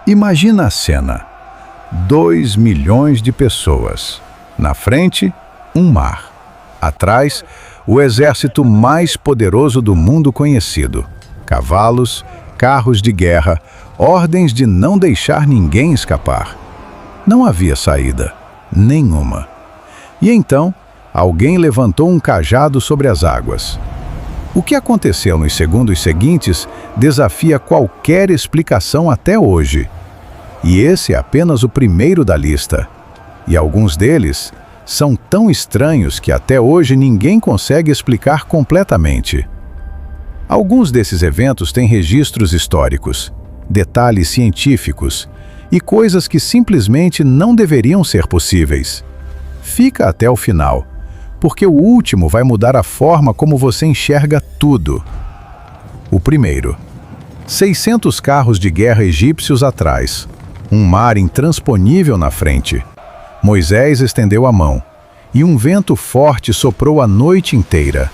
Imagina a cena: 2 milhões de pessoas. Na frente, um mar. Atrás, o exército mais poderoso do mundo conhecido. Cavalos, carros de guerra, ordens de não deixar ninguém escapar. Não havia saída, nenhuma. E então, alguém levantou um cajado sobre as águas. O que aconteceu nos segundos seguintes desafia qualquer explicação até hoje. E esse é apenas o primeiro da lista. E alguns deles são tão estranhos que até hoje ninguém consegue explicar completamente. Alguns desses eventos têm registros históricos, detalhes científicos e coisas que simplesmente não deveriam ser possíveis. Fica até o final, porque o último vai mudar a forma como você enxerga tudo. O primeiro: 600 carros de guerra egípcios atrás, um mar intransponível na frente. Moisés estendeu a mão, e um vento forte soprou a noite inteira.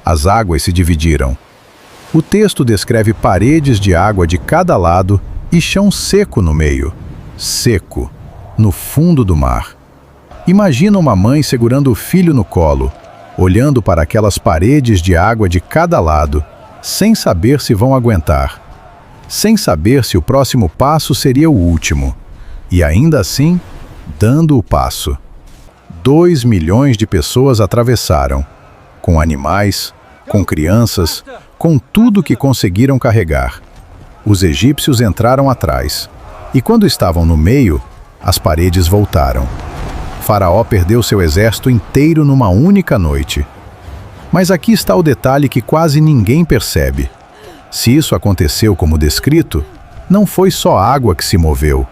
As águas se dividiram. O texto descreve paredes de água de cada lado e chão seco no meio. Seco, no fundo do mar. Imagina uma mãe segurando o filho no colo, olhando para aquelas paredes de água de cada lado, sem saber se vão aguentar. Sem saber se o próximo passo seria o último. E ainda assim, dando o passo. 2 milhões de pessoas atravessaram, com animais, com crianças, com tudo que conseguiram carregar. Os egípcios entraram atrás, e quando estavam no meio, as paredes voltaram. Faraó perdeu seu exército inteiro numa única noite. Mas aqui está o detalhe que quase ninguém percebe. Se isso aconteceu como descrito, não foi só a água que se moveu.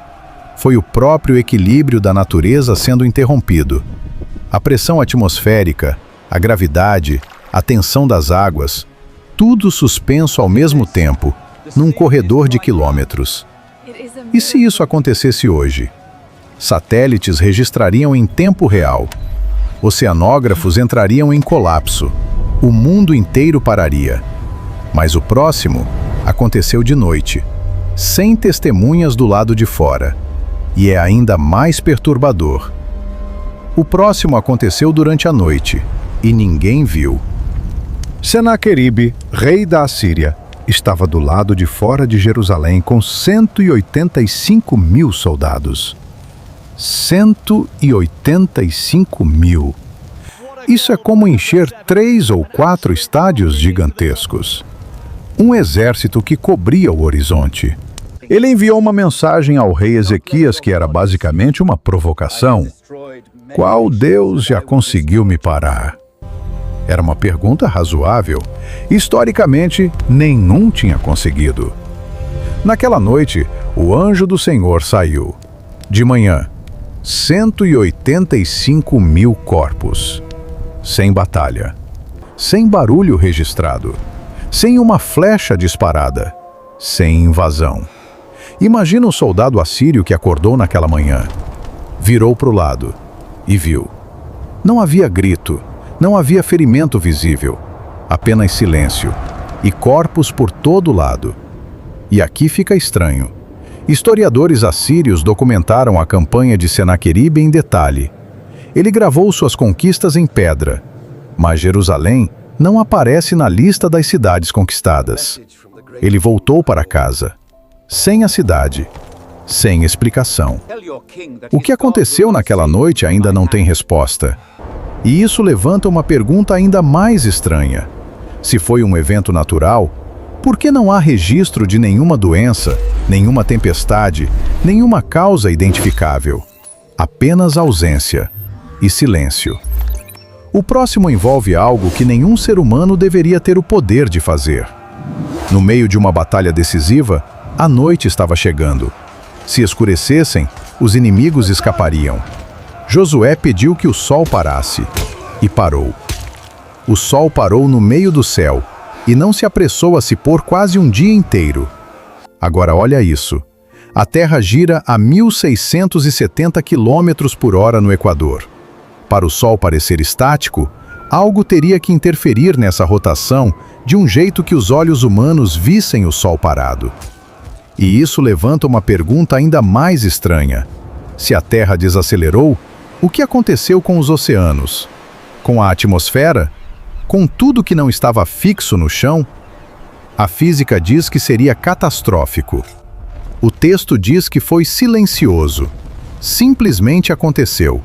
Foi o próprio equilíbrio da natureza sendo interrompido. A pressão atmosférica, a gravidade, a tensão das águas, tudo suspenso ao mesmo tempo, num corredor de quilômetros. E se isso acontecesse hoje? Satélites registrariam em tempo real. Oceanógrafos entrariam em colapso. O mundo inteiro pararia. Mas o próximo aconteceu de noite, sem testemunhas do lado de fora. E é ainda mais perturbador. O próximo aconteceu durante a noite, e ninguém viu. Senaqueribe, rei da Assíria, estava do lado de fora de Jerusalém com 185 mil soldados. 185 mil. Isso é como encher 3 ou 4 estádios gigantescos. Um exército que cobria o horizonte. Ele enviou uma mensagem ao rei Ezequias que era basicamente uma provocação. Qual Deus já conseguiu me parar? Era uma pergunta razoável. Historicamente, nenhum tinha conseguido. Naquela noite, o anjo do Senhor saiu. De manhã, 185 mil corpos. Sem batalha. Sem barulho registrado. Sem uma flecha disparada. Sem invasão. Imagina um soldado assírio que acordou naquela manhã. Virou para o lado e viu. Não havia grito, não havia ferimento visível, apenas silêncio e corpos por todo lado. E aqui fica estranho. Historiadores assírios documentaram a campanha de Senaqueribe em detalhe. Ele gravou suas conquistas em pedra, mas Jerusalém não aparece na lista das cidades conquistadas. Ele voltou para casa, sem a cidade, sem explicação. O que aconteceu naquela noite ainda não tem resposta. E isso levanta uma pergunta ainda mais estranha. Se foi um evento natural, por que não há registro de nenhuma doença, nenhuma tempestade, nenhuma causa identificável? Apenas ausência e silêncio. O próximo envolve algo que nenhum ser humano deveria ter o poder de fazer. No meio de uma batalha decisiva, a noite estava chegando. Se escurecessem, os inimigos escapariam. Josué pediu que o sol parasse, e parou. O sol parou no meio do céu, e não se apressou a se pôr quase um dia inteiro. Agora olha isso. A Terra gira a 1.670 km por hora no Equador. Para o Sol parecer estático, algo teria que interferir nessa rotação de um jeito que os olhos humanos vissem o Sol parado. E isso levanta uma pergunta ainda mais estranha. Se a Terra desacelerou, o que aconteceu com os oceanos? Com a atmosfera? Com tudo que não estava fixo no chão? A física diz que seria catastrófico. O texto diz que foi silencioso. Simplesmente aconteceu.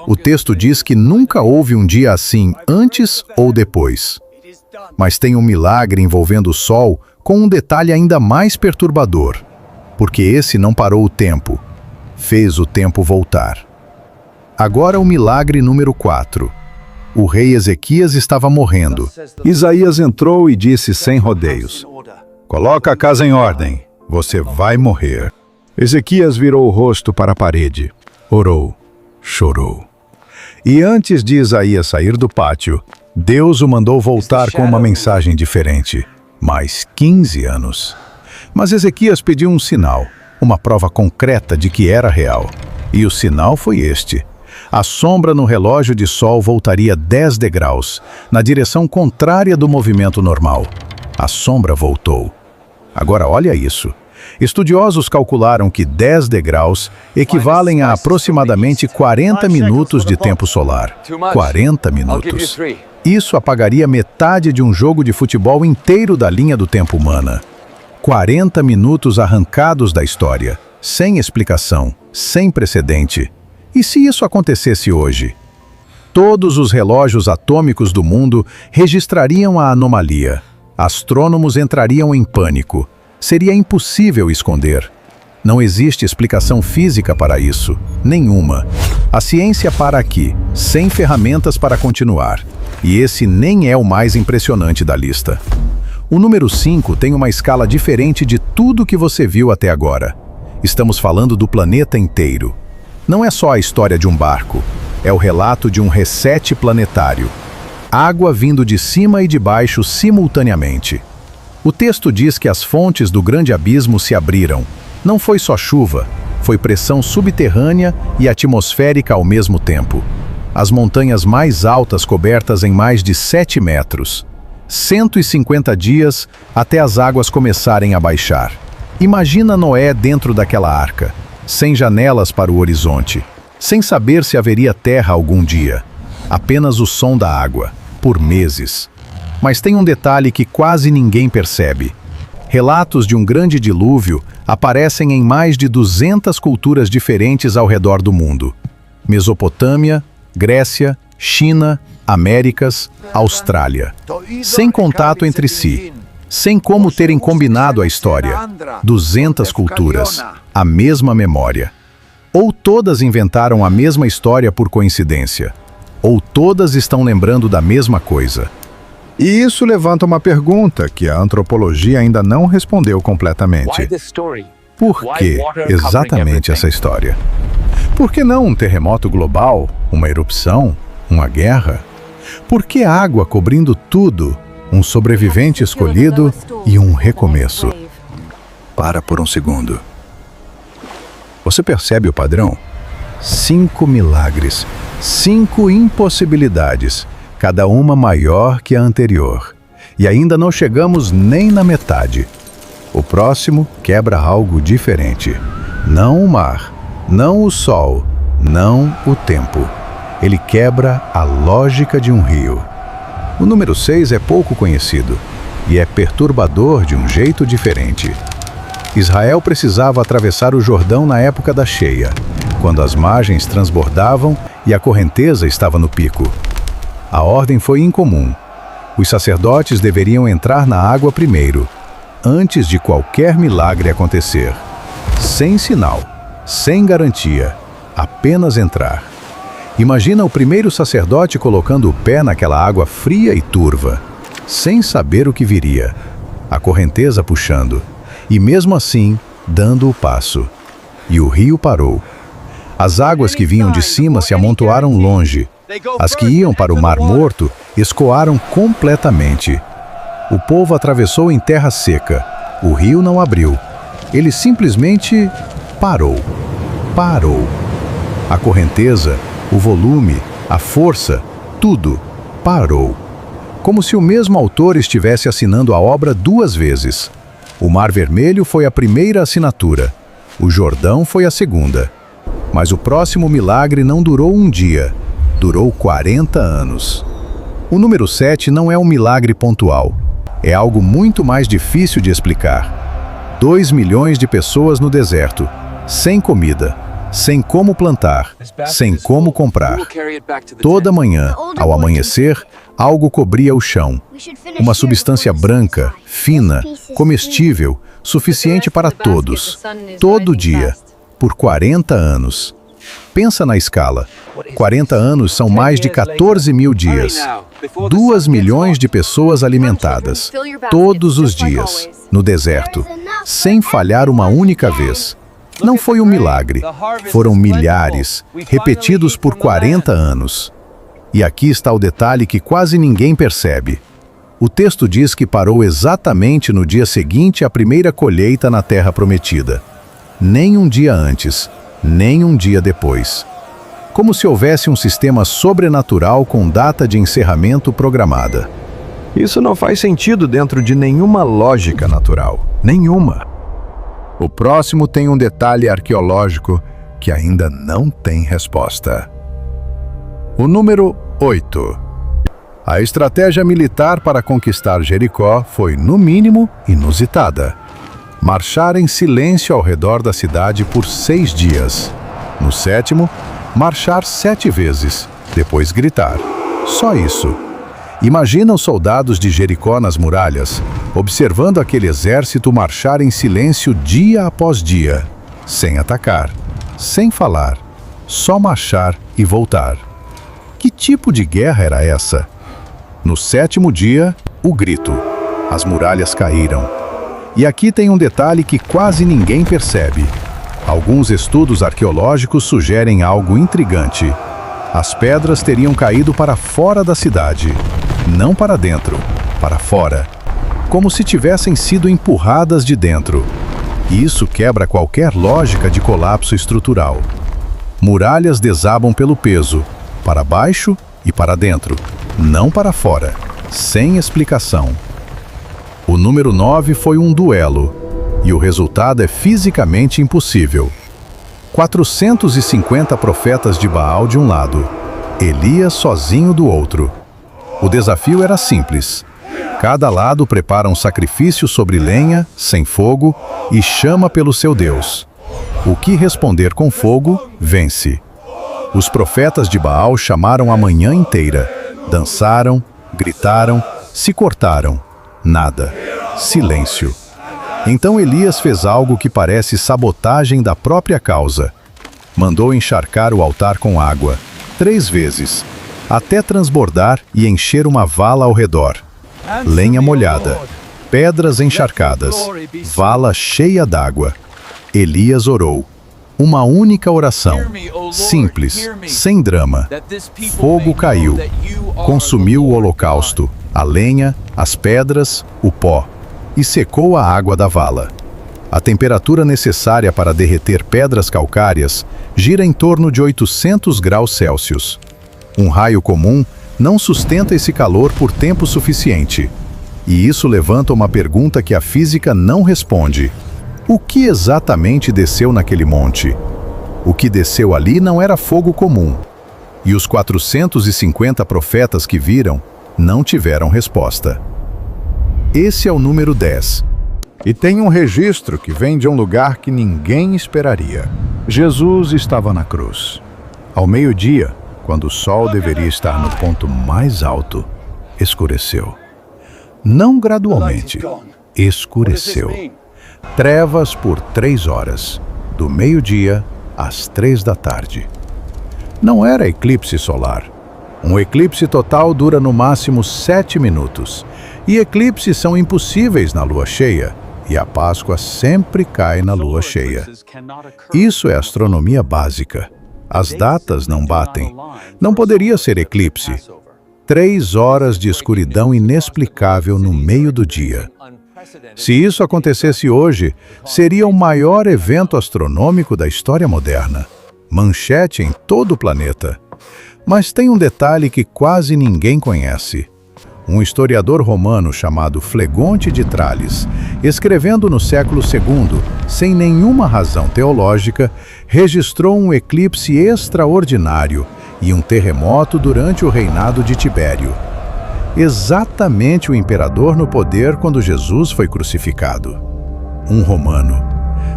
O texto diz que nunca houve um dia assim antes ou depois. Mas tem um milagre envolvendo o Sol com um detalhe ainda mais perturbador. Porque esse não parou o tempo. Fez o tempo voltar. Agora o milagre número 4. O rei Ezequias estava morrendo. Isaías entrou e disse sem rodeios: "Coloca a casa em ordem, você vai morrer." Ezequias virou o rosto para a parede, orou, chorou. E antes de Isaías sair do pátio, Deus o mandou voltar com uma mensagem diferente. Mais 15 anos. Mas Ezequias pediu um sinal, uma prova concreta de que era real. E o sinal foi este. A sombra no relógio de sol voltaria 10 degraus, na direção contrária do movimento normal. A sombra voltou. Agora olha isso. Estudiosos calcularam que 10 degraus equivalem a aproximadamente 40 minutos de tempo solar. 40 minutos. Isso apagaria metade de um jogo de futebol inteiro da linha do tempo humana. 40 minutos arrancados da história, sem explicação, sem precedente. E se isso acontecesse hoje? Todos os relógios atômicos do mundo registrariam a anomalia. Astrônomos entrariam em pânico. Seria impossível esconder. Não existe explicação física para isso. Nenhuma. A ciência para aqui, sem ferramentas para continuar. E esse nem é o mais impressionante da lista. O número 5 tem uma escala diferente de tudo que você viu até agora. Estamos falando do planeta inteiro. Não é só a história de um barco, é o relato de um reset planetário. Água vindo de cima e de baixo simultaneamente. O texto diz que as fontes do grande abismo se abriram. Não foi só chuva, foi pressão subterrânea e atmosférica ao mesmo tempo. As montanhas mais altas cobertas em mais de 7 metros. 150 dias até as águas começarem a baixar. Imagina Noé dentro daquela arca, sem janelas para o horizonte, sem saber se haveria terra algum dia. Apenas o som da água, por meses. Mas tem um detalhe que quase ninguém percebe. Relatos de um grande dilúvio aparecem em mais de 200 culturas diferentes ao redor do mundo. Mesopotâmia, Grécia, China, Américas, Austrália. Sem contato entre si. Sem como terem combinado a história. 200 culturas, a mesma memória. Ou todas inventaram a mesma história por coincidência, ou todas estão lembrando da mesma coisa. E isso levanta uma pergunta que a antropologia ainda não respondeu completamente. Por que exatamente essa história? Por que não um terremoto global, uma erupção, uma guerra? Por que água cobrindo tudo, um sobrevivente escolhido e um recomeço? Para por um segundo. Você percebe o padrão? 5 milagres, 5 impossibilidades, cada uma maior que a anterior. E ainda não chegamos nem na metade. O próximo quebra algo diferente. Não o mar, não o sol, não o tempo. Ele quebra a lógica de um rio. O número 6 é pouco conhecido e é perturbador de um jeito diferente. Israel precisava atravessar o Jordão na época da cheia, quando as margens transbordavam e a correnteza estava no pico. A ordem foi incomum. Os sacerdotes deveriam entrar na água primeiro, antes de qualquer milagre acontecer. Sem sinal, sem garantia, apenas entrar. Imagina o primeiro sacerdote colocando o pé naquela água fria e turva, sem saber o que viria. A correnteza puxando, e mesmo assim, dando o passo. E o rio parou. As águas que vinham de cima se amontoaram longe. As que iam para o Mar Morto escoaram completamente. O povo atravessou em terra seca. O rio não abriu. Ele simplesmente parou. Parou. A correnteza, o volume, a força, tudo parou. Como se o mesmo autor estivesse assinando a obra 2 vezes. O Mar Vermelho foi a primeira assinatura. O Jordão foi a segunda. Mas o próximo milagre não durou um dia, durou 40 anos. O número 7 não é um milagre pontual. É algo muito mais difícil de explicar. 2 milhões de pessoas no deserto, sem comida, sem como plantar, sem como comprar. Toda manhã, ao amanhecer, algo cobria o chão. Uma substância branca, fina, comestível, suficiente para todos, todo dia, por 40 anos. Pensa na escala. 40 anos são mais de 14 mil dias. 2 milhões de pessoas alimentadas, todos os dias, no deserto, sem falhar uma única vez. Não foi um milagre, foram milhares, repetidos por 40 anos. E aqui está o detalhe que quase ninguém percebe. O texto diz que parou exatamente no dia seguinte à primeira colheita na Terra Prometida. Nem um dia antes, nem um dia depois. Como se houvesse um sistema sobrenatural com data de encerramento programada. Isso não faz sentido dentro de nenhuma lógica natural. Nenhuma. O próximo tem um detalhe arqueológico que ainda não tem resposta. O número 8. A estratégia militar para conquistar Jericó foi, no mínimo, inusitada. Marchar em silêncio ao redor da cidade por 6 dias. No 7º, marchar 7 vezes, depois gritar. Só isso. Imagina os soldados de Jericó nas muralhas, observando aquele exército marchar em silêncio dia após dia, sem atacar, sem falar, só marchar e voltar. Que tipo de guerra era essa? No 7º dia, o grito. As muralhas caíram. E aqui tem um detalhe que quase ninguém percebe. Alguns estudos arqueológicos sugerem algo intrigante. As pedras teriam caído para fora da cidade, não para dentro, para fora, como se tivessem sido empurradas de dentro. E isso quebra qualquer lógica de colapso estrutural. Muralhas desabam pelo peso, para baixo e para dentro, não para fora, sem explicação. O número 9 foi um duelo, e o resultado é fisicamente impossível. 450 profetas de Baal de um lado, Elias sozinho do outro. O desafio era simples. Cada lado prepara um sacrifício sobre lenha, sem fogo, e chama pelo seu Deus. O que responder com fogo, vence. Os profetas de Baal chamaram a manhã inteira. Dançaram, gritaram, se cortaram. Nada. Silêncio. Então Elias fez algo que parece sabotagem da própria causa. Mandou encharcar o altar com água, 3 vezes, até transbordar e encher uma vala ao redor. Lenha molhada, pedras encharcadas, vala cheia d'água. Elias orou. Uma única oração, simples, sem drama. Fogo caiu, consumiu o holocausto, a lenha, as pedras, o pó, e secou a água da vala. A temperatura necessária para derreter pedras calcárias gira em torno de 800 graus Celsius. Um raio comum não sustenta esse calor por tempo suficiente. E isso levanta uma pergunta que a física não responde. O que exatamente desceu naquele monte? O que desceu ali não era fogo comum. E os 450 profetas que viram não tiveram resposta. Esse é o número 10. E tem um registro que vem de um lugar que ninguém esperaria. Jesus estava na cruz. Ao meio-dia, quando o sol deveria estar no ponto mais alto, escureceu. Não gradualmente, escureceu. Trevas por 3 horas, do meio-dia às 3 da tarde. Não era eclipse solar. Um eclipse total dura no máximo 7 minutos. E eclipses são impossíveis na lua cheia. E a Páscoa sempre cai na lua cheia. Isso é astronomia básica. As datas não batem. Não poderia ser eclipse. 3 horas de escuridão inexplicável no meio do dia. Se isso acontecesse hoje, seria o maior evento astronômico da história moderna. Manchete em todo o planeta. Mas tem um detalhe que quase ninguém conhece. Um historiador romano chamado Flegonte de Trales, escrevendo no século II, sem nenhuma razão teológica, registrou um eclipse extraordinário e um terremoto durante o reinado de Tibério. Exatamente o imperador no poder quando Jesus foi crucificado. Um romano,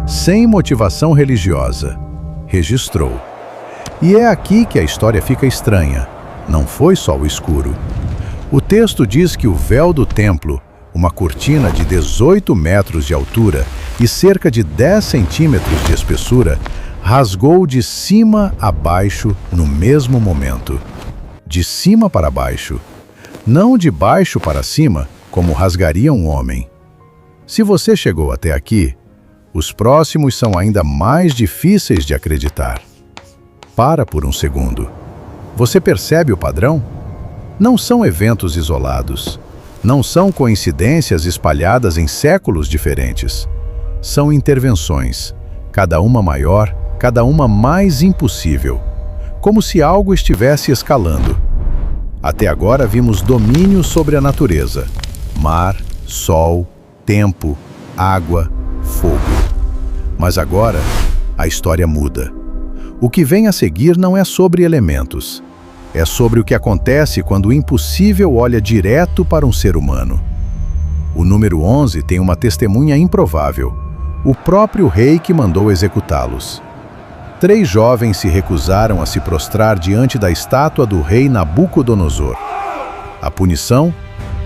sem motivação religiosa, registrou. E é aqui que a história fica estranha. Não foi só o escuro. O texto diz que o véu do templo, uma cortina de 18 metros de altura e cerca de 10 centímetros de espessura, rasgou de cima a baixo no mesmo momento. De cima para baixo. Não de baixo para cima, como rasgaria um homem. Se você chegou até aqui, os próximos são ainda mais difíceis de acreditar. Para por um segundo. Você percebe o padrão? Não são eventos isolados. Não são coincidências espalhadas em séculos diferentes. São intervenções, cada uma maior, cada uma mais impossível. Como se algo estivesse escalando. Até agora vimos domínio sobre a natureza. Mar, sol, tempo, água, fogo. Mas agora, a história muda. O que vem a seguir não é sobre elementos. É sobre o que acontece quando o impossível olha direto para um ser humano. O número 11 tem uma testemunha improvável. O próprio rei que mandou executá-los. 3 jovens se recusaram a se prostrar diante da estátua do rei Nabucodonosor. A punição?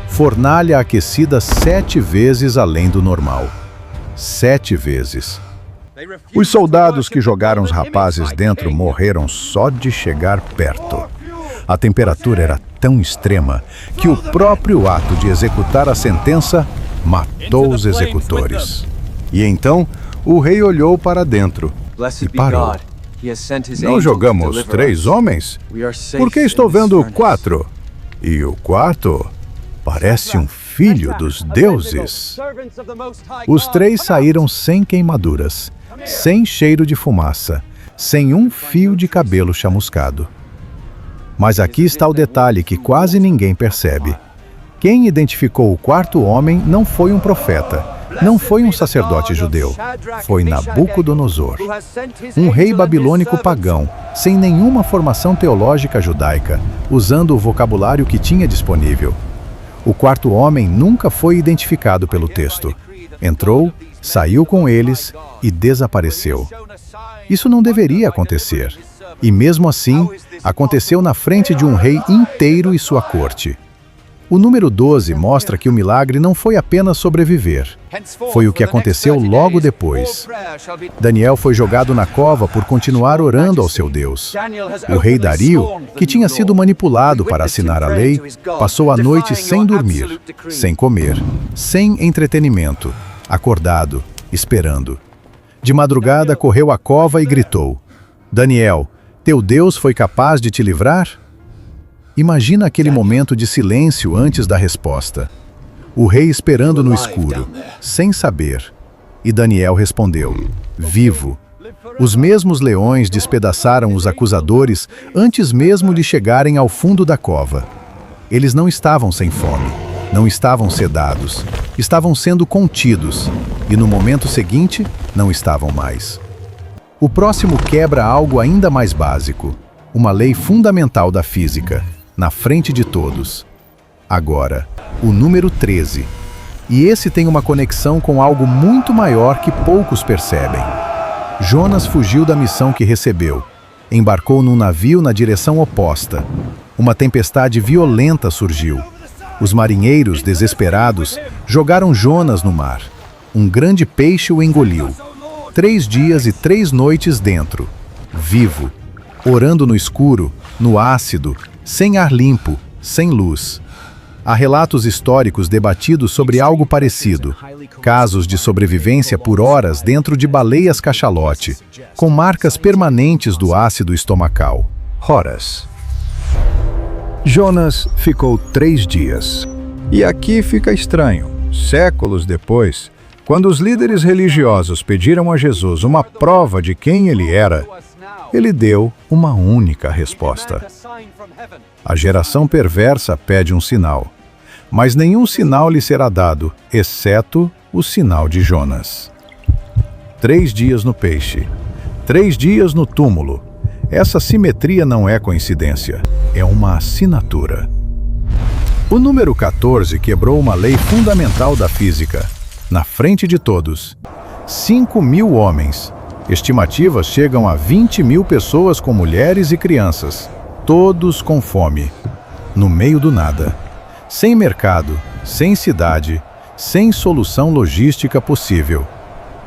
Fornalha aquecida 7 vezes além do normal. 7 vezes. Os soldados que jogaram os rapazes dentro morreram só de chegar perto. A temperatura era tão extrema que o próprio ato de executar a sentença matou os executores. E então, o rei olhou para dentro e parou. Não jogamos 3 homens? Por que estou vendo 4? E o quarto parece um filho dos deuses. Os 3 saíram sem queimaduras, sem cheiro de fumaça, sem um fio de cabelo chamuscado. Mas aqui está o detalhe que quase ninguém percebe. Quem identificou o quarto homem não foi um profeta, não foi um sacerdote judeu, foi Nabucodonosor, um rei babilônico pagão, sem nenhuma formação teológica judaica, usando o vocabulário que tinha disponível. O quarto homem nunca foi identificado pelo texto. Entrou, saiu com eles e desapareceu. Isso não deveria acontecer. E mesmo assim, aconteceu na frente de um rei inteiro e sua corte. O número 12 mostra que o milagre não foi apenas sobreviver. Foi o que aconteceu logo depois. Daniel foi jogado na cova por continuar orando ao seu Deus. O rei Dario, que tinha sido manipulado para assinar a lei, passou a noite sem dormir, sem comer, sem entretenimento, acordado, esperando. De madrugada correu à cova e gritou: Daniel, teu Deus foi capaz de te livrar? Imagina aquele momento de silêncio antes da resposta. O rei esperando no escuro, sem saber. E Daniel respondeu: vivo. Os mesmos leões despedaçaram os acusadores antes mesmo de chegarem ao fundo da cova. Eles não estavam sem fome, não estavam sedados, estavam sendo contidos, e no momento seguinte, não estavam mais. O próximo quebra algo ainda mais básico, uma lei fundamental da física, na frente de todos. Agora, o número 13. E esse tem uma conexão com algo muito maior que poucos percebem. Jonas fugiu da missão que recebeu. Embarcou num navio na direção oposta. Uma tempestade violenta surgiu. Os marinheiros, desesperados, jogaram Jonas no mar. Um grande peixe o engoliu. 3 dias e 3 noites dentro, vivo, orando no escuro, no ácido, sem ar limpo, sem luz. Há relatos históricos debatidos sobre algo parecido, casos de sobrevivência por horas dentro de baleias cachalote, com marcas permanentes do ácido estomacal. Horas. Jonas ficou 3 dias. E aqui fica estranho. Séculos depois, quando os líderes religiosos pediram a Jesus uma prova de quem ele era, ele deu uma única resposta. A geração perversa pede um sinal, mas nenhum sinal lhe será dado, exceto o sinal de Jonas. 3 dias no peixe, 3 dias no túmulo. Essa simetria não é coincidência, é uma assinatura. O número 14 quebrou uma lei fundamental da física. Na frente de todos, 5.000 homens. Estimativas chegam a 20.000 pessoas com mulheres e crianças, todos com fome. No meio do nada, sem mercado, sem cidade, sem solução logística possível.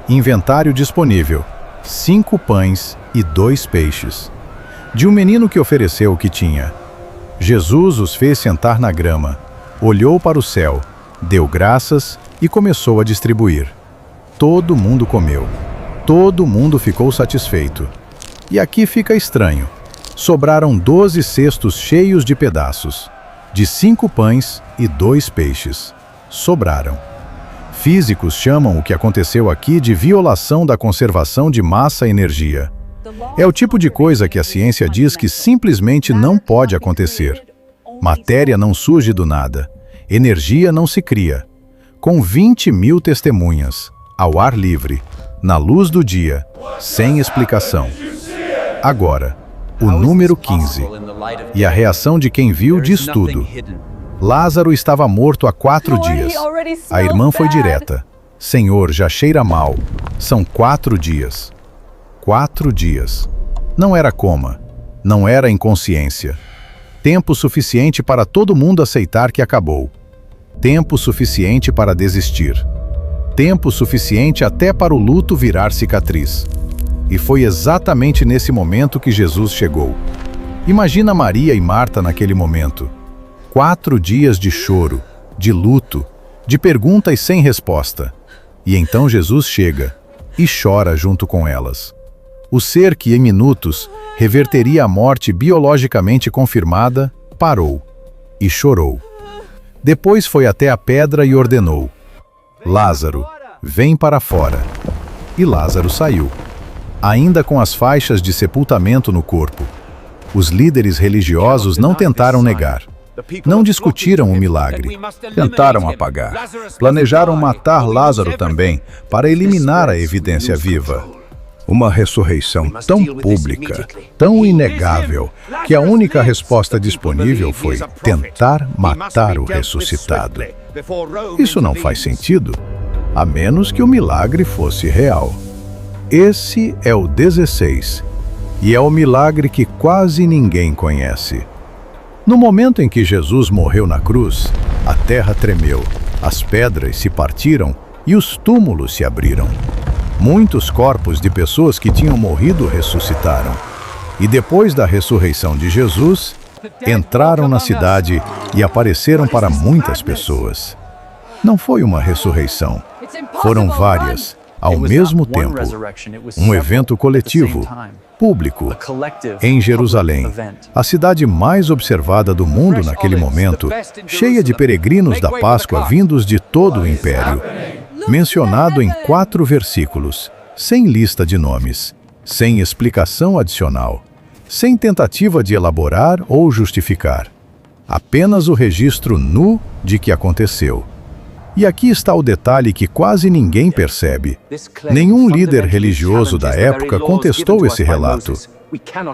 Inventário disponível: 5 pães e 2 peixes. De um menino que ofereceu o que tinha. Jesus os fez sentar na grama, olhou para o céu, deu graças e começou a distribuir. Todo mundo comeu. Todo mundo ficou satisfeito. E aqui fica estranho. Sobraram 12 cestos cheios de pedaços, de 5 pães e 2 peixes. Sobraram. Físicos chamam o que aconteceu aqui de violação da conservação de massa e energia. É o tipo de coisa que a ciência diz que simplesmente não pode acontecer. Matéria não surge do nada. Energia não se cria. Com 20.000 testemunhas, ao ar livre, na luz do dia, sem explicação. Agora, o número 15. E a reação de quem viu diz tudo. Lázaro estava morto há 4 dias. A irmã foi direta. Senhor, já cheira mal. São 4 dias. 4 dias. Não era coma. Não era inconsciência. Tempo suficiente para todo mundo aceitar que acabou. Tempo suficiente para desistir. Tempo suficiente até para o luto virar cicatriz. E foi exatamente nesse momento que Jesus chegou. Imagina Maria e Marta naquele momento. 4 dias de choro, de luto, de perguntas sem resposta. E então Jesus chega e chora junto com elas. O ser que, em minutos, reverteria a morte biologicamente confirmada, parou e chorou. Depois foi até a pedra e ordenou: Lázaro, vem para fora. E Lázaro saiu, ainda com as faixas de sepultamento no corpo. Os líderes religiosos não tentaram negar. Não discutiram o milagre. Tentaram apagar. Planejaram matar Lázaro também, para eliminar a evidência viva. Uma ressurreição tão pública, tão inegável, que a única resposta disponível foi tentar matar o ressuscitado. Isso não faz sentido, a menos que o milagre fosse real. Esse é o 16, e é o milagre que quase ninguém conhece. No momento em que Jesus morreu na cruz, a terra tremeu, as pedras se partiram e os túmulos se abriram. Muitos corpos de pessoas que tinham morrido ressuscitaram. E depois da ressurreição de Jesus, entraram na cidade e apareceram para muitas pessoas. Não foi uma ressurreição, foram várias, ao mesmo tempo. Um evento coletivo, público, em Jerusalém, a cidade mais observada do mundo naquele momento, cheia de peregrinos da Páscoa vindos de todo o império. Mencionado em 4 versículos, sem lista de nomes, sem explicação adicional, sem tentativa de elaborar ou justificar. Apenas o registro nu de que aconteceu. E aqui está o detalhe que quase ninguém percebe. Nenhum líder religioso da época contestou esse relato.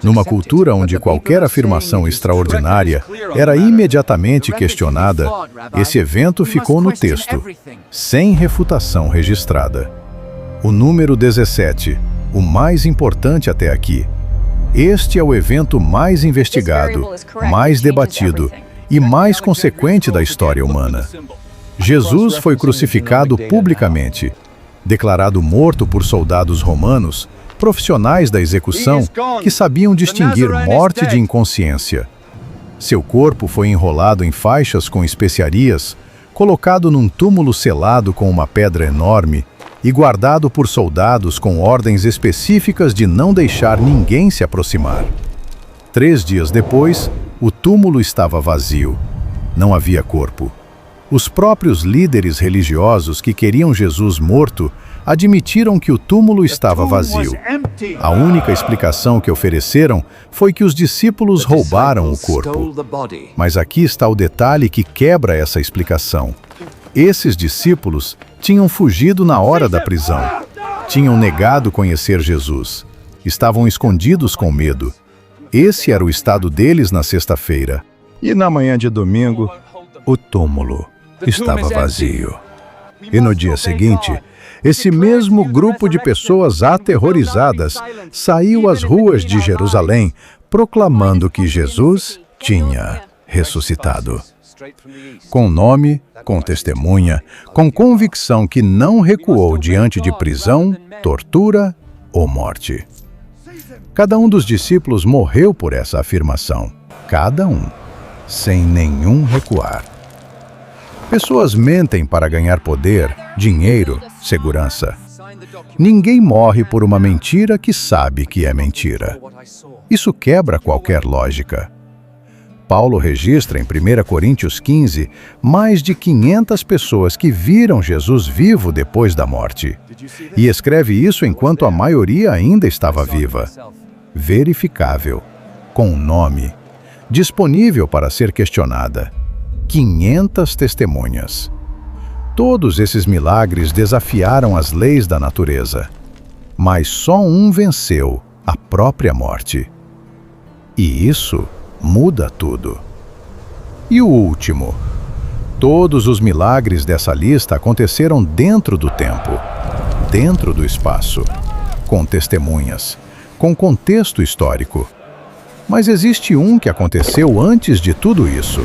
Numa cultura onde qualquer afirmação extraordinária era imediatamente questionada, esse evento ficou no texto, sem refutação registrada. O número 17, o mais importante até aqui. Este é o evento mais investigado, mais debatido e mais consequente da história humana. Jesus foi crucificado publicamente, declarado morto por soldados romanos, profissionais da execução que sabiam distinguir morte de inconsciência. Seu corpo foi enrolado em faixas com especiarias, colocado num túmulo selado com uma pedra enorme e guardado por soldados com ordens específicas de não deixar ninguém se aproximar. 3 dias depois, o túmulo estava vazio. Não havia corpo. Os próprios líderes religiosos que queriam Jesus morto admitiram que o túmulo estava vazio. A única explicação que ofereceram foi que os discípulos roubaram o corpo. Mas aqui está o detalhe que quebra essa explicação. Esses discípulos tinham fugido na hora da prisão. Tinham negado conhecer Jesus. Estavam escondidos com medo. Esse era o estado deles na sexta-feira. E na manhã de domingo, O túmulo estava vazio. E no dia seguinte, esse mesmo grupo de pessoas aterrorizadas saiu às ruas de Jerusalém, proclamando que Jesus tinha ressuscitado. Com nome, com testemunha, com convicção que não recuou diante de prisão, tortura ou morte. Cada um dos discípulos morreu por essa afirmação. Cada um, sem nenhum recuar. Pessoas mentem para ganhar poder, dinheiro, segurança. Ninguém morre por uma mentira que sabe que é mentira. Isso quebra qualquer lógica. Paulo registra em 1 Coríntios 15 mais de 500 pessoas que viram Jesus vivo depois da morte. E escreve isso enquanto a maioria ainda estava viva. Verificável, com nome, disponível para ser questionada. 500 testemunhas. Todos esses milagres desafiaram as leis da natureza. Mas só um venceu a própria morte. E isso muda tudo. E o último? Todos os milagres dessa lista aconteceram dentro do tempo, dentro do espaço, com testemunhas, com contexto histórico. Mas existe um que aconteceu antes de tudo isso.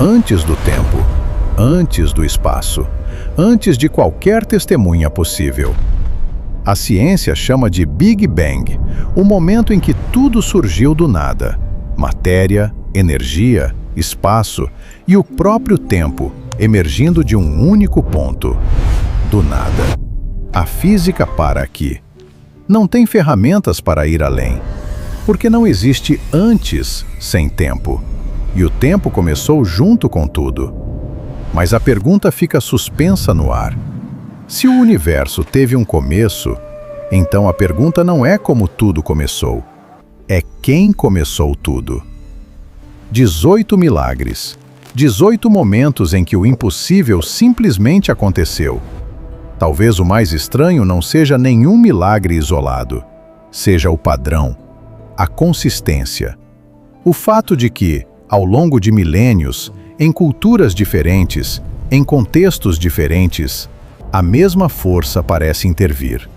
Antes do tempo, antes do espaço, antes de qualquer testemunha possível. A ciência chama de Big Bang, o momento em que tudo surgiu do nada. Matéria, energia, espaço e o próprio tempo emergindo de um único ponto. Do nada. A física para aqui. Não tem ferramentas para ir além, porque não existe antes sem tempo. E o tempo começou junto com tudo. Mas a pergunta fica suspensa no ar. Se o universo teve um começo, então a pergunta não é como tudo começou. É quem começou tudo. 18 milagres. 18 momentos em que o impossível simplesmente aconteceu. Talvez o mais estranho não seja nenhum milagre isolado. Seja o padrão, a consistência. O fato de que, ao longo de milênios, em culturas diferentes, em contextos diferentes, a mesma força parece intervir.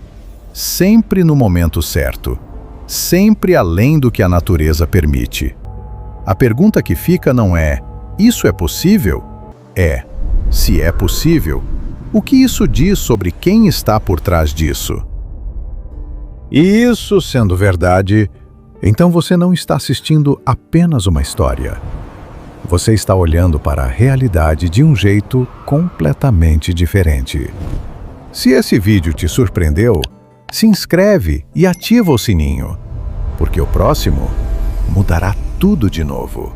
Sempre no momento certo, sempre além do que a natureza permite. A pergunta que fica não é: isso é possível? É: se é possível, o que isso diz sobre quem está por trás disso? E isso sendo verdade, então você não está assistindo apenas uma história. Você está olhando para a realidade de um jeito completamente diferente. Se esse vídeo te surpreendeu, se inscreve e ativa o sininho, porque o próximo mudará tudo de novo.